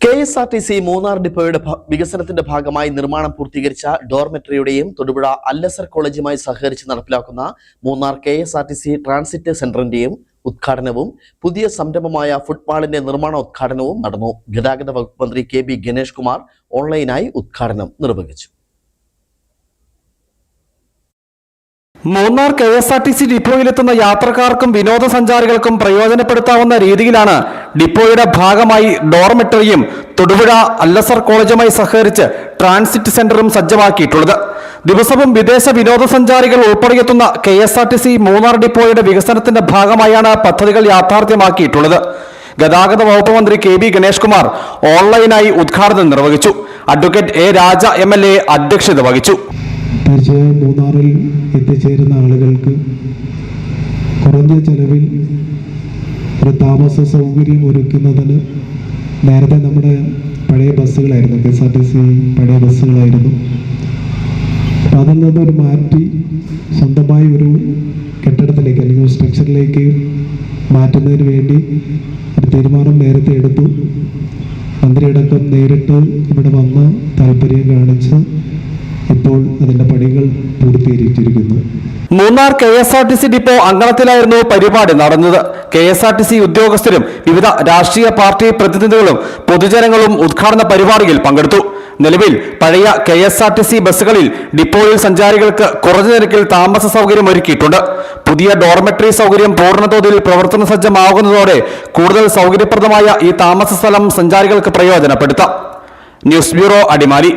KSRTC Munnar ഡിപ്പോയുടെ വികസനത്തിന്റെ ഭാഗമായി നിർമ്മാണം പൂർത്തീകരിച്ച ഡോർമെട്രിയുടെയും തൊടുപുഴ അല്ലസർ കോളേജുമായി സഹകരിച്ച് നടപ്പിലാക്കുന്ന മൂന്നാർ KSRTC ട്രാൻസിറ്റ് സെന്ററിന്റെയും ഉദ്ഘാടനവും പുതിയ സംരംഭമായ ഫുട്പാളിന്റെ നിർമ്മാണ ഉദ്ഘാടനവും നടന്നു. ഗതാഗത വകുപ്പ് മന്ത്രി KB ഗണേഷ് കുമാർ ഓൺലൈനായി ഉദ്ഘാടനം നിർവഹിച്ചു. മൂന്നാർ KSRTC ഡിപ്പോയിലെത്തുന്ന യാത്രക്കാർക്കും വിനോദസഞ്ചാരികൾക്കും പ്രയോജനപ്പെടുത്താവുന്ന രീതിയിലാണ് ഡിപ്പോയുടെ ഭാഗമായി ഡോർമെട്രിയും തൊടുപുഴ അല്ലസർ കോളേജുമായി സഹകരിച്ച് ട്രാൻസിറ്റ് സെന്ററും സജ്ജമാക്കിയിട്ടുള്ളത്. ദിവസവും വിദേശ വിനോദസഞ്ചാരികൾ ഉൾപ്പെടെയെത്തുന്ന KSRTC മൂന്നാർ ഡിപ്പോയുടെ വികസനത്തിന്റെ ഭാഗമായാണ് പദ്ധതികൾ യാഥാർത്ഥ്യമാക്കിയിട്ടുള്ളത്. ഗതാഗത വകുപ്പ് മന്ത്രി KB ഗണേഷ് കുമാർ ഓൺലൈനായി ഉദ്ഘാടനം നിർവഹിച്ചു. അഡ്വക്കേറ്റ് A രാജ MLA അധ്യക്ഷത വഹിച്ചു. തീർച്ചയായും മൂന്നാറിൽ എത്തിച്ചേരുന്ന ആളുകൾക്ക് കുറഞ്ഞ ചെലവിൽ ഒരു താമസ സൗകര്യം ഒരുക്കുന്നതിന് നേരത്തെ നമ്മുടെ പഴയ ബസ്സുകളായിരുന്നു, KSRTC പഴയ ബസ്സുകളായിരുന്നു. അപ്പം അതിൽ നിന്നൊരു മാറ്റി സ്വന്തമായി ഒരു കെട്ടിടത്തിലേക്ക് അല്ലെങ്കിൽ സ്ട്രക്ചറിലേക്ക് മാറ്റുന്നതിന് വേണ്ടി ഒരു തീരുമാനം നേരത്തെ എടുത്തു. മന്ത്രിയടക്കം നേരിട്ട് ഇവിടെ വന്ന് താല്പര്യം കാണിച്ച് ഇപ്പോൾ അതിന്റെ പണികൾ പൂർത്തീകരിച്ചിരിക്കുന്നു. മൂന്നാർ KSRTC ഡിപ്പോ അങ്കണത്തിലായിരുന്നു പരിപാടി നടന്നത്. KSRTC ഉദ്യോഗസ്ഥരും വിവിധ രാഷ്ട്രീയ പാർട്ടി പ്രതിനിധികളും പൊതുജനങ്ങളും ഉദ്ഘാടന പരിപാടിയിൽ പങ്കെടുത്തു. നിലവിൽ പഴയ KSRTC ബസ്സുകളിൽ ഡിപ്പോയിൽ സഞ്ചാരികൾക്ക് കുറഞ്ഞ നിരക്കിൽ താമസ സൗകര്യം ഒരുക്കിയിട്ടുണ്ട്. പുതിയ ഡോർമെട്രി സൗകര്യം പൂർണ്ണതോതിൽ പ്രവർത്തന സജ്ജമാകുന്നതോടെ കൂടുതൽ സൗകര്യപ്രദമായ ഈ താമസ സ്ഥലം സഞ്ചാരികൾക്ക് പ്രയോജനപ്പെടുത്താം. News bureau, Adimali.